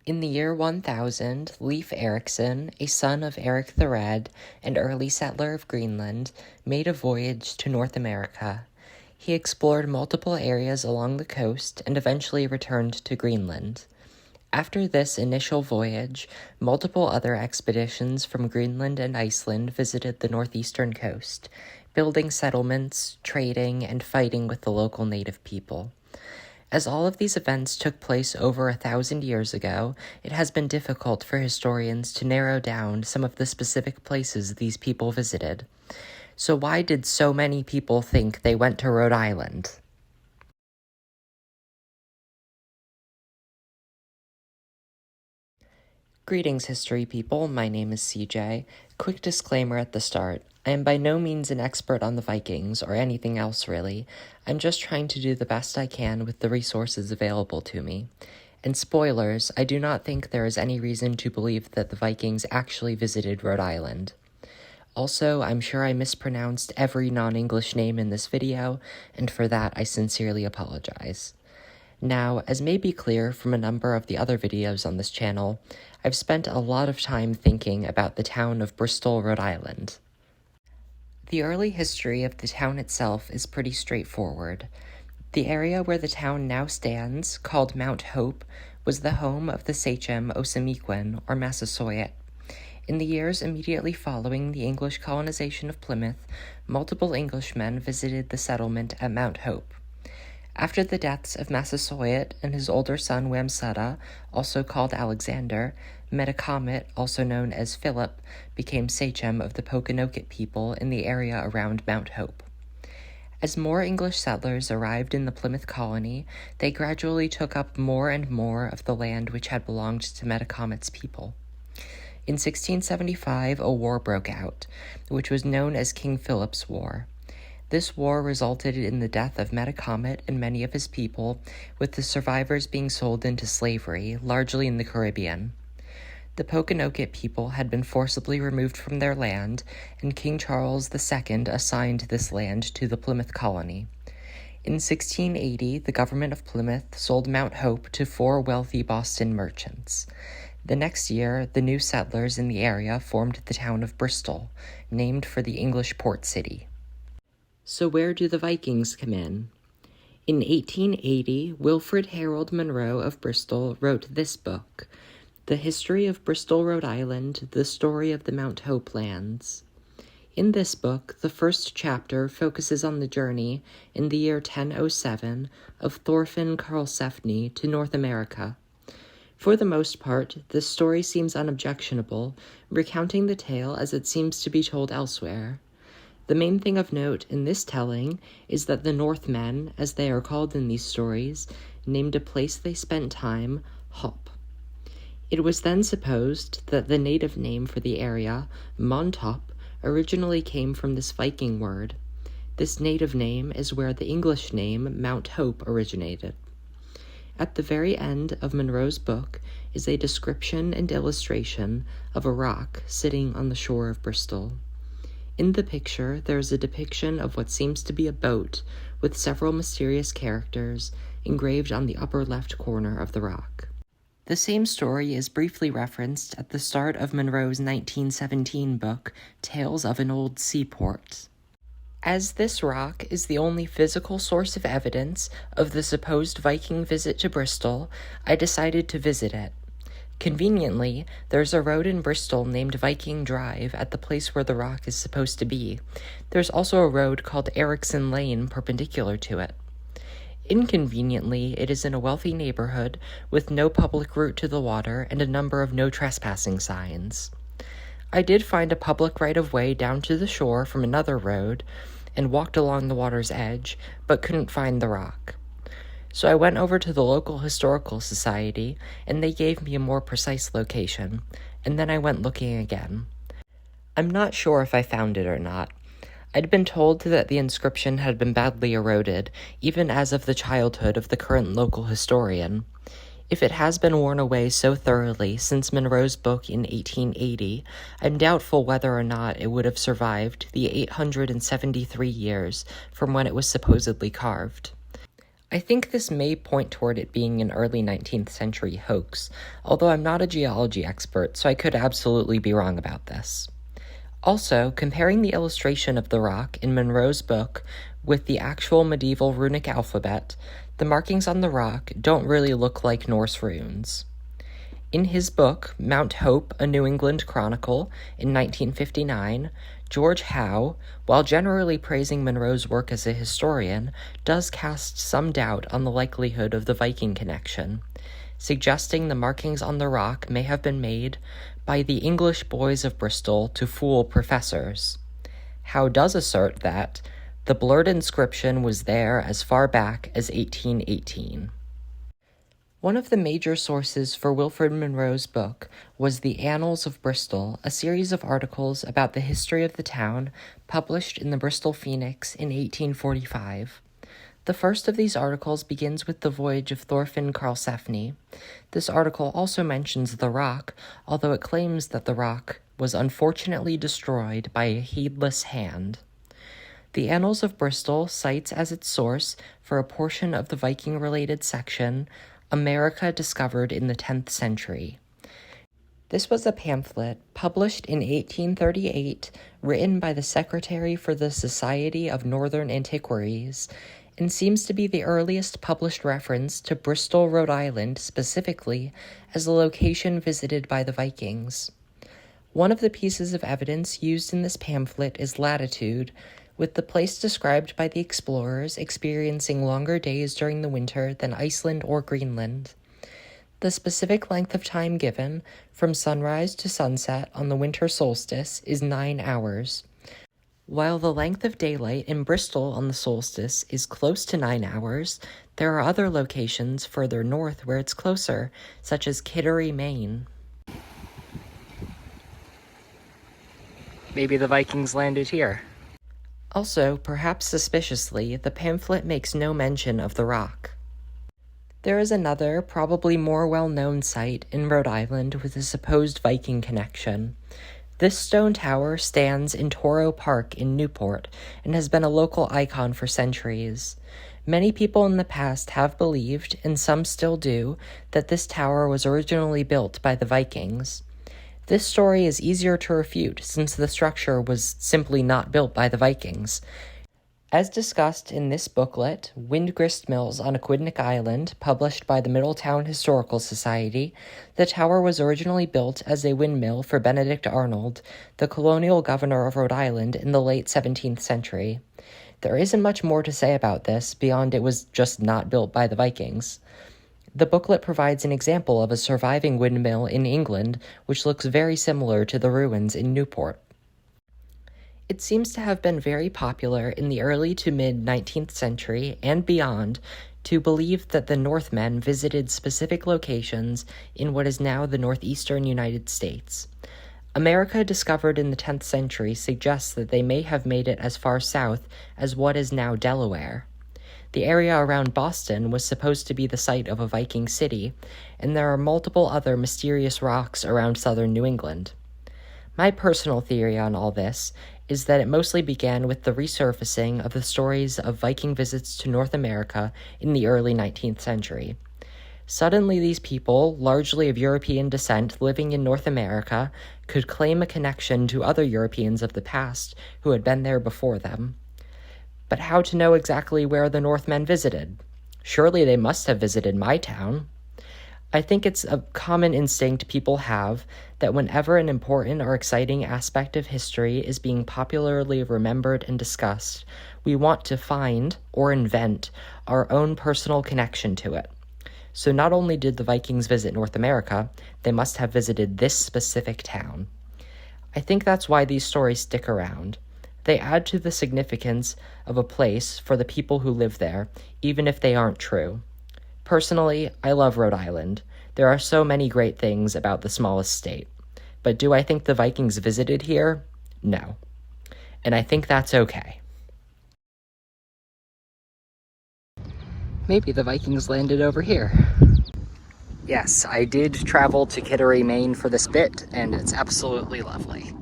In the year 1000, Leif Erikson, a son of Eric the Red, an early settler of Greenland, made a voyage to North America. He explored multiple areas along the coast and eventually returned to Greenland. After this initial voyage, multiple other expeditions from Greenland and Iceland visited the northeastern coast, building settlements, trading, and fighting with the local native people. As all of these events took place over 1,000 years ago, it has been difficult for historians to narrow down some of the specific places these people visited. So why did so many people think they went to Rhode Island? Greetings, history people. My name is CJ. Quick disclaimer at the start. I am by no means an expert on the Vikings, or anything else really. I'm just trying to do the best I can with the resources available to me. And spoilers, I do not think there is any reason to believe that the Vikings actually visited Rhode Island. Also, I'm sure I mispronounced every non-English name in this video, and for that I sincerely apologize. Now, as may be clear from a number of the other videos on this channel, I've spent a lot of time thinking about the town of Bristol, Rhode Island. The early history of the town itself is pretty straightforward. The area where the town now stands, called Mount Hope, was the home of the sachem Osamequin, or Massasoit. In the years immediately following the English colonization of Plymouth, multiple Englishmen visited the settlement at Mount Hope. After the deaths of Massasoit and his older son Wamsutta, also called Alexander, Metacomet, also known as Philip, became sachem of the Pokanoket people in the area around Mount Hope. As more English settlers arrived in the Plymouth colony, they gradually took up more and more of the land which had belonged to Metacomet's people. In 1675, a war broke out, which was known as King Philip's War. This war resulted in the death of Metacomet and many of his people, with the survivors being sold into slavery, largely in the Caribbean. The Pokanoket people had been forcibly removed from their land, and King Charles II assigned this land to the Plymouth colony. In 1680, the government of Plymouth sold Mount Hope to 4 wealthy Boston merchants. The next year, the new settlers in the area formed the town of Bristol, named for the English port city. So where do the Vikings come in? In 1880, Wilfred Harold Monroe of Bristol wrote this book, The History of Bristol, Rhode Island, The Story of the Mount Hope Lands. In this book, the first chapter focuses on the journey in the year 1007 of Thorfinn Karlsefni to North America. For the most part, this story seems unobjectionable, recounting the tale as it seems to be told elsewhere. The main thing of note in this telling is that the Northmen, as they are called in these stories, named a place they spent time Hop. It was then supposed that the native name for the area, Montop, originally came from this Viking word. This native name is where the English name Mount Hope originated. At the very end of Monroe's book is a description and illustration of a rock sitting on the shore of Bristol. In the picture, there is a depiction of what seems to be a boat with several mysterious characters engraved on the upper left corner of the rock. The same story is briefly referenced at the start of Monroe's 1917 book, Tales of an Old Seaport. As this rock is the only physical source of evidence of the supposed Viking visit to Bristol, I decided to visit it. Conveniently, there's a road in Bristol named Viking Drive at the place where the rock is supposed to be. There's also a road called Erickson Lane perpendicular to it. Inconveniently, it is in a wealthy neighborhood with no public route to the water and a number of no trespassing signs. I did find a public right-of-way down to the shore from another road and walked along the water's edge, but couldn't find the rock. So I went over to the local historical society, and they gave me a more precise location, and then I went looking again. I'm not sure if I found it or not. I'd been told that the inscription had been badly eroded, even as of the childhood of the current local historian. If it has been worn away so thoroughly since Monroe's book in 1880, I'm doubtful whether or not it would have survived the 873 years from when it was supposedly carved. I think this may point toward it being an early 19th century hoax, although I'm not a geology expert, so I could absolutely be wrong about this. Also, comparing the illustration of the rock in Monroe's book with the actual medieval runic alphabet, the markings on the rock don't really look like Norse runes. In his book, Mount Hope, A New England Chronicle, in 1959, George Howe, while generally praising Monroe's work as a historian, does cast some doubt on the likelihood of the Viking connection, suggesting the markings on the rock may have been made by the English boys of Bristol to fool professors. Howe does assert that the blurred inscription was there as far back as 1818. One of the major sources for Wilfred Monroe's book was the Annals of Bristol, a series of articles about the history of the town published in the Bristol Phoenix in 1845. The first of these articles begins with the voyage of Thorfinn Karlsefni. This article also mentions the rock, although it claims that the rock was unfortunately destroyed by a heedless hand. The Annals of Bristol cites as its source for a portion of the Viking-related section America Discovered in the 10th Century. This was a pamphlet published in 1838, written by the Secretary for the Society of Northern Antiquaries, and seems to be the earliest published reference to Bristol, Rhode Island specifically, as a location visited by the Vikings. One of the pieces of evidence used in this pamphlet is latitude, with the place described by the explorers experiencing longer days during the winter than Iceland or Greenland. The specific length of time given, from sunrise to sunset on the winter solstice, is 9 hours. While the length of daylight in Bristol on the solstice is close to 9 hours, there are other locations further north where it's closer, such as Kittery, Maine. Maybe the Vikings landed here. Also, perhaps suspiciously, the pamphlet makes no mention of the rock. There is another, probably more well-known site in Rhode Island with a supposed Viking connection. This stone tower stands in Toro Park in Newport and has been a local icon for centuries. Many people in the past have believed, and some still do, that this tower was originally built by the Vikings. This story is easier to refute since the structure was simply not built by the Vikings. As discussed in this booklet, Windgrist Mills on Aquidneck Island, published by the Middletown Historical Society, the tower was originally built as a windmill for Benedict Arnold, the colonial governor of Rhode Island in the late 17th century. There isn't much more to say about this beyond it was just not built by the Vikings. The booklet provides an example of a surviving windmill in England, which looks very similar to the ruins in Newport. It seems to have been very popular in the early to mid-19th century and beyond to believe that the Northmen visited specific locations in what is now the northeastern United States. America discovered in the 10th century suggests that they may have made it as far south as what is now Delaware. The area around Boston was supposed to be the site of a Viking city, and there are multiple other mysterious rocks around southern New England. My personal theory on all this is that it mostly began with the resurfacing of the stories of Viking visits to North America in the early 19th century. Suddenly these people, largely of European descent living in North America, could claim a connection to other Europeans of the past who had been there before them. But how to know exactly where the Northmen visited? Surely they must have visited my town. I think it's a common instinct people have that whenever an important or exciting aspect of history is being popularly remembered and discussed, we want to find, or invent, our own personal connection to it. So not only did the Vikings visit North America, they must have visited this specific town. I think that's why these stories stick around. They add to the significance of a place for the people who live there, even if they aren't true. Personally, I love Rhode Island. There are so many great things about the smallest state. But do I think the Vikings visited here? No. And I think that's okay. Maybe the Vikings landed over here. Yes, I did travel to Kittery, Maine for this bit, and it's absolutely lovely.